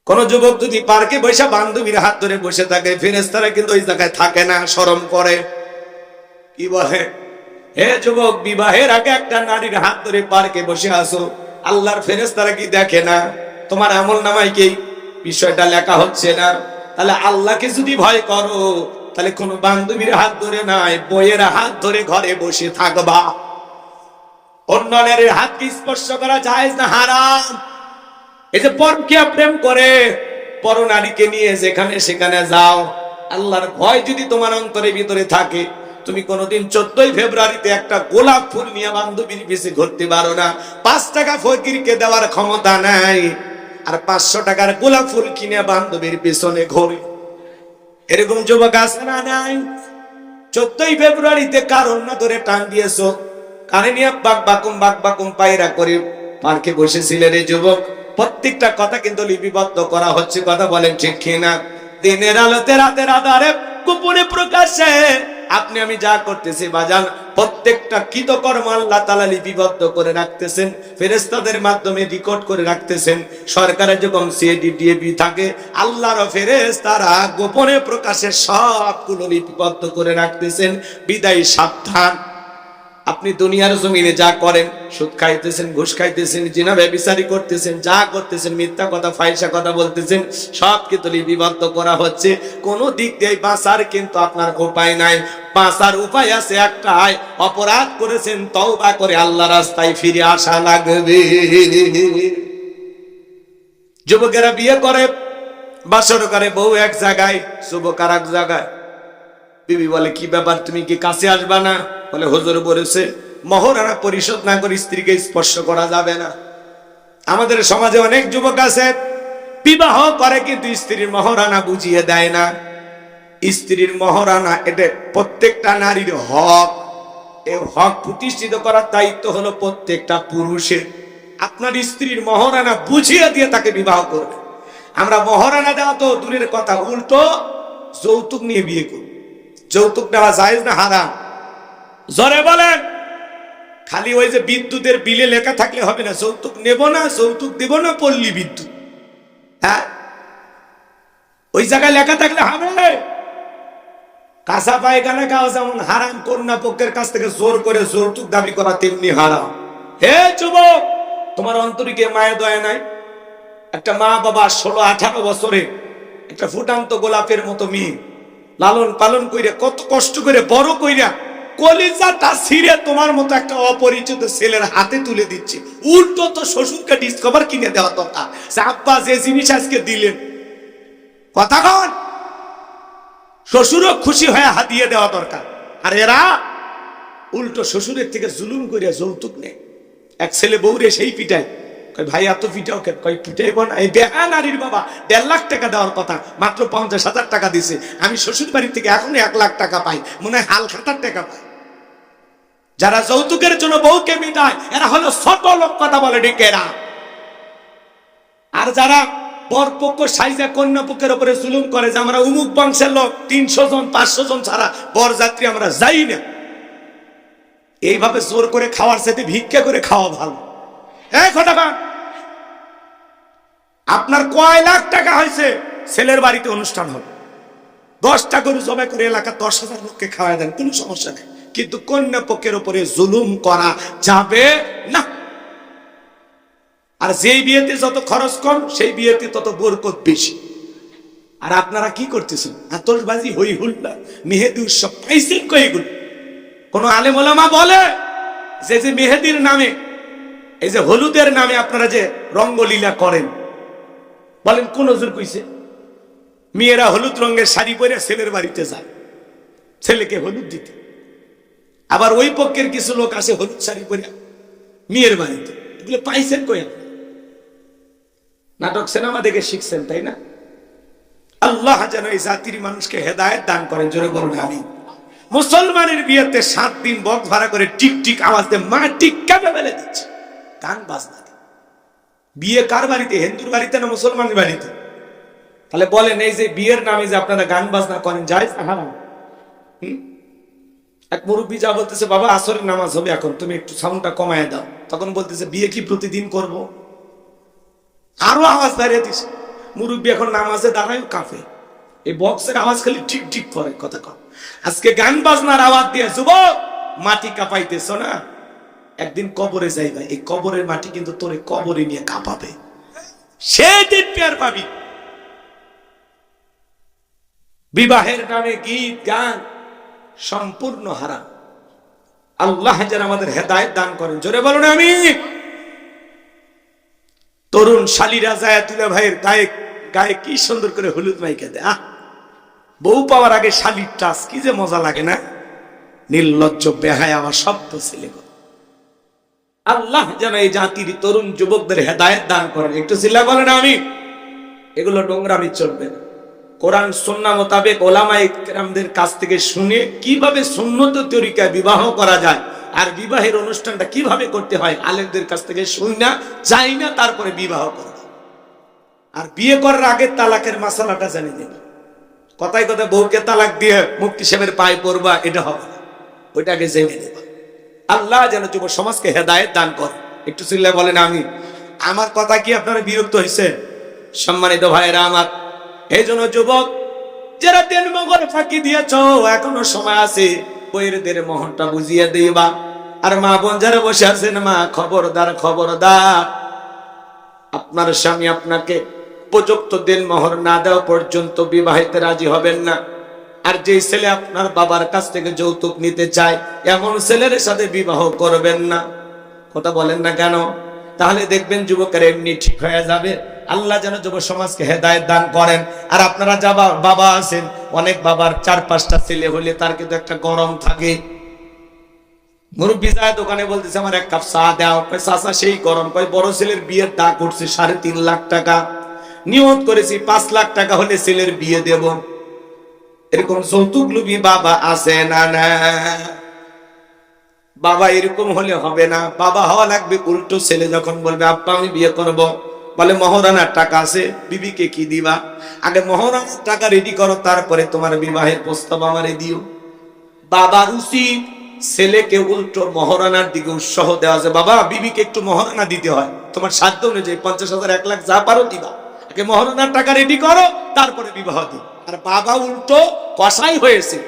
কোন যুবক যদি পার্কে বসে বান্ধবীর হাত ধরে বসে থাকে, ফেরেশতারা কিন্তু ওই জায়গায় থাকে না, শরম করে। কি বলে, হে যুবক, বিবাহের আগে একটা নারীর হাত ধরে পার্কে বসে আসো, আল্লাহর ফেরেশতারা কি দেখে না? তোমার আমলনামায় কি বিষয়টা লেখা হচ্ছে না? তাহলে আল্লাহকে যদি ভয় করো, তাহলে কোন বান্ধবীর হাত ধরে নাই, বইয়ের হাত ধরে ঘরে বসে থাকবা। অন্য নারীর হাতকে স্পর্শ করা জায়েজ না হারাম? এই যে পরকীয়া প্রেম করে পর নারীকে নিয়ে যেখানে সেখানে যাও, আল্লাহর ভয় যদি তোমার অন্তরের ভিতরে থাকে, তুমি কোনোদিন 14ই ফেব্রুয়ারিতে একটা গোলাপ ফুল নিয়ে বান্ধবীর পিছে ঘুরতে পারো না। 5 টাকা ফকিরকে দেওয়ার ক্ষমতা নাই, আর 500 টাকার গোলাপ ফুল কিনে বান্ধবীর পিছনে ঘোরে। এরকম যুবক আছে না নাই? 14ই ফেব্রুয়ারিতে কারণ না ধরে টান দিয়েছো, কানে নিয়ে বাক বাকুম পায়রা করে পার্কে বসেছিলেন রে যুবক। প্রত্যেকটা কথা কিন্তু লিপিবদ্ধ করা হচ্ছে, কথা বলেন ঠিক কিনা? দিনের আলোতে রাতের আধারে গোপনে প্রকাশ্যে আপনি আমি যা করতেছি বাজান, প্রত্যেকটা কৃতকর্ম আল্লাহ তাআলা লিপিবদ্ধ করে রাখতেছেন, ফেরেশতাদের মাধ্যমে রেকর্ড করে রাখতেছেন। সরকারের যখন সিআইডি ডিএবি থাকে, আল্লাহর ফেরেশতারা গোপনে প্রকাশ্যে সবগুলো লিপিবদ্ধ করে রাখতেছেন। বিদায় সাবধান, আপনি দুনিয়ার জমিনে যা করেন, সুদ খাইতেছেন, ঘুষ খাইতেছেন, জিনা ব্যভিচারী করতেছেন, যা করতেছেন, মিথ্যা কথা ফাহিশা কথা বলতেছেন, সব কিন্তু লিপিবদ্ধ করা হচ্ছে। কোন দিক দিয়ে বাঁচার কিন্তু আপনার উপায় নাই। বাঁচার উপায় আছে একটাই, অপরাধ করেছেন, তওবা করে আল্লাহর রাস্তায় ফিরে আসা লাগবে। যুবকেরা বিয়ে করে, বাসর করে, বউ এক জায়গায়, যুবক আর এক জায়গায়। বিবি বলে, কি ব্যাপার, তুমি কি কাছে আসবা না? বলে, হুজুর বলেছে মহরানা পরিশোধ না করে স্ত্রীকে স্পর্শ করা যাবে না। আমাদের সমাজে অনেক যুবক আছে, বিবাহ করে কিন্তু স্ত্রীর মহরানা বুঝিয়ে দেয় না। স্ত্রীর মহরানা এটা প্রত্যেকটা নারীর হক। এই হক প্রতিষ্ঠিত করার দায়িত্ব হলো প্রত্যেকটা পুরুষের। আপনার স্ত্রীর মহরানা বুঝিয়ে দিয়ে তাকে বিবাহ করবে। আমরা মহরানা দেওয়া তো দূরের কথা, উল্টো যৌতুক নিয়ে বিয়ে করব। যৌতুক নেওয়া জায়েজ না হারাম? জোরে বলেন। খালি ওই যে বিদ্যুতের বিলে লেখা থাকলে হবে না, যৌতুক নেব না, যৌতুক দেব না, পল্লী বিদ্যুৎ, হ্যাঁ, ওই জায়গায় লেখা থাকলে হবে? কাঁচা পায়খানা খাওয়া যেমন হারাম, কন্যা পক্ষের কাছ থেকে জোর করে যৌতুক দাবি করা তেমনি হারাম। হে যুবক, তোমার অন্তরিকে মায়া দয়া নাই? একটা মা বাবা 16-18 বছরে একটা ফুটান্ত গোলাপের মতো মেয়ে লালন পালন কইরা, কত কষ্ট করে বড় কইরা, কলিজাটা ছিঁড়ে তোমার মতো একটা অপরিচিত ছেলের হাতে তুলে দিচ্ছে। উল্টো তো শ্বশুরকে ডিসকভার কিনে দেওয়া দরকার, আব্বা যে জিনিস আজকে দিলেন, কথা কন, শ্বশুরও খুশি হয়ে হাতিয়ে দেওয়া দরকার। আর এরা উল্টো শ্বশুরের থেকে জুলুম করিয়া যৌতুক নেয়। এক ছেলে বউরে সেই পিটায়, ভাই এত পিটাও কেন? কয় পিটাইব না, এই বেহা নারীর বাবা 1.5 লাখ টাকা দেওয়ার কথা, মাত্র 50,000 টাকা দিছে। আমি শ্বশুর বাড়ি থেকে এখনো 1 লাখ টাকা পাই, মনে হয় হাল খাতার টাকা পাই। যারা যৌতুকের জন্য বউকে মিটায়, এরা হলো ছোট লোক, কথা বলে ডেকেরা। আর যারা বরপক্ষ সাইজা কন্যা পক্ষের উপরে জুলুম করে, যে আমরা অমুক বংশের লোক, 300 জন 500 জন ছাড়া বরযাত্রী আমরা যাই না, এইভাবে জোর করে খাওয়ার সাথে ভিক্ষা করে খাওয়া ভালো। এই কথা বল, আপনার কয় লাখ টাকা হয়েছে, ছেলের বাড়িতে অনুষ্ঠান হবে, 10টা গরু জবাই করে এলাকা 10,000 লোককে খাওয়াই দেন, কোনো সমস্যা নেই। কিন্তু কন্যা পক্ষের উপরে জুলুম করা যাবে না। আর যেই বিয়েতে যত খরচ কম, সেই বিয়েতে তত বরকত বেশি। আর আপনারা কি করতেছেন? আতশবাজি, হই হুল্লা, মেহেদি উৎসব পাইছেন কইগুলো? কোন আলেম ওলামা বলে যে যে মেহেদির নামে, এই যে হলুদের নামে আপনারা যে রঙ্গলীলা করেন, বলেন কোন হুজুর কইছে? মেয়েরা হলুদ রঙের শাড়ি পরে ছেলের বাড়িতে যায় ছেলেকে হলুদ দিতে, আবার ওই পক্ষের কিছু লোক আসে হলুদ শাড়ি পরে মেয়ের বাড়িতে। এগুলো পাইছেন কই? নাটক সিনেমা দেখে শিখছেন, তাই না? আল্লাহ যেন এই জাতির মানুষকে হেদায়েত দান করেন, জোরে বলুন আমিন। মুসলমানের বিয়েতে 7 দিন বক্স ভাড়া করে টিকটিক আওয়াজ দিয়ে মাটি কেঁপে ফেলে দিচ্ছে, গান বাজনা। বিয়ে কার বাড়িতে? হিন্দুর বাড়িতে না মুসলমানের বাড়িতে? তাহলে বলেন, এই যে বিয়ের নামে যে আপনারা গান বাজনা করেন, জায়েজ না হারাম? এক মুরব্বী যা বলতেছে, বাবা আসরের নামাজ হবে এখন, তুমি একটু সাউন্ডটা কমায় দাও। তখন বলতেছে, বিয়ে কি প্রতিদিন করব? আরো আওয়াজ বাড়িয়ে দিছে, মুরব্বী এখন নামাজে দাঁড়ায় কাঁপে, এই বক্সের আওয়াজ খালি ঠিক ঠিক করে কথা কম। আজকে গান বাজনার আওয়াজ দিয়ে যুবক মাটি কাঁপাইতেছ না, একদিন কবরে যাইবা, এই কবরের মাটি কিন্তু তোরে কবরে নিয়ে কাঁপাবে, সেদিন টের পাবি। বিবাহের নামে গীত গান সম্পূর্ণ হারাম। আল্লাহ যেন আমাদের হেদায়েত দান করেন, জোরে বলুন আমিন। তরুণ শালীরা যায় তুলে ভাইয়ের গায়ে গায়ে কি সুন্দর করে হলুদ মাইকে দেয়, বউ পাওয়ার আগে শালীর টাচ কি যে মজা লাগে না, নির্লজ্জ বেহায় আমার শব্দ ছেলে। আল্লাহ যেন এই জাতির তরুণ যুবকদের হেদায়েত দান করেন, একটু চিল্লা বলেন আমি। এগুলো নোংরামি চলবে না, কোরআন সুন্নাহ মোতাবেক ওলামায়ে কেরামদের কাছ থেকে শুনে কিভাবে সুন্নত তরিকায় বিবাহ করা যায় আর বিবাহের অনুষ্ঠানটা কিভাবে করতে হয় আলেমদের কাছ থেকে শুনে যাই না, তারপরে বিবাহ করা। আর বিয়ে করার আগে তালাকের মাসালাটা জানি নেবে, কথায় কথায় বউকে তালাক দিয়ে মুফতি সাহেবের পায়ে পড়বা, এটা হবে না, ওইটাকে জেনে নেবা। আল্লাহ যেন যুব সমাজকে হেদায়েত দান করে, একটু চিল্লা বলেন আমি। আমার কথা কি আপনারা বিরক্ত হয়েছে? সম্মানিত ভাইয়েরা আমার, এই জন্য যুবক যারা তেল মগর ফাঁকি দিয়েছ, এখনো সময় আছে, বইয়ের মোহনটা বুঝিয়ে দিবা। আর মা বোন যারা বসে আছেন, মা খবরদার খবরদার, আপনার স্বামী আপনাকে উপযুক্ত দিন মোহর না দেওয়া পর্যন্ত বিবাহিতে রাজি হবেন না। আর যে ছেলে আপনার বাবার কাছ থেকে যৌতুক নিতে চায়, এমন ছেলের সাথে বিবাহ করবেন না। কথা বলেন না কেন? তাহলে দেখবেন যুবকের এমনি ঠিক হয়ে যাবে। আল্লাহ যেন যুব সমাজকে হেদায়েত দান করেন। আর আপনারা যা বাবা আছেন, অনেক বাবার 4-5টা ছেলে হলে তার কিন্তু একটা গরম থাকে। মুরব্বি যায় দোকানে, বলতেছে আমার 1 কাপ চা দাও, চাচা সেই গরম, কয় বড় ছেলের বিয়ের ডাক উঠছে 3.5 লাখ টাকা, নিয়ত করেছি 5 লাখ টাকা হলে ছেলের বিয়ে দেব। এরকম যৌতুক লোভী বাবা আছে না? না বাবা এরকম হলে হবে না, বাবা হওয়া লাগবে উল্টো। ছেলে যখন বলবে আব্বা আমি বিয়ে করব, বলে মহারানার টাকা আছে, বিবিকে কি দিবা? আগে মহারানার টাকা রেডি করো, তারপরে তোমার বিবাহের প্রস্তাব আমারে দিও। বাবার উচিত ছেলেকে উল্টো মহারানার দিকে উৎসাহ দেওয়া যায়, বাবা বিবিকে একটু মহারানা দিতে হয়, তোমার সাধ্য অনুযায়ী 50,000 1 লাখ যা পারো দিবা, আগে মহারানার টাকা রেডি করো, তারপরে বিবাহ দিও। আর বাবা উল্টো কসাই হয়েছে,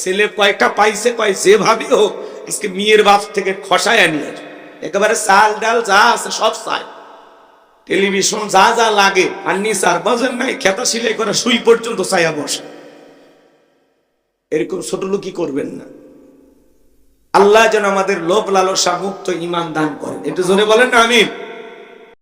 ছেলে কয়েকটা পাইছে, কয় যেভাবে হোক আজকে মেয়ের বাপ থেকে খসায় নিয়ে একেবারে চাল ডাল যা আছে সব চাই, টেলিভিশন যা যা লাগে, ফার্নিচার বাজার নাই, খেতা সিলাই করা সুই পর্যন্ত চাইয়া বসে। এরকম ছোট লোকই করবেন না। আল্লাহ যেন আমাদের লোভ লালসা মুক্ত ঈমান দান করেন, একটু জোরে বলেন না আমিন।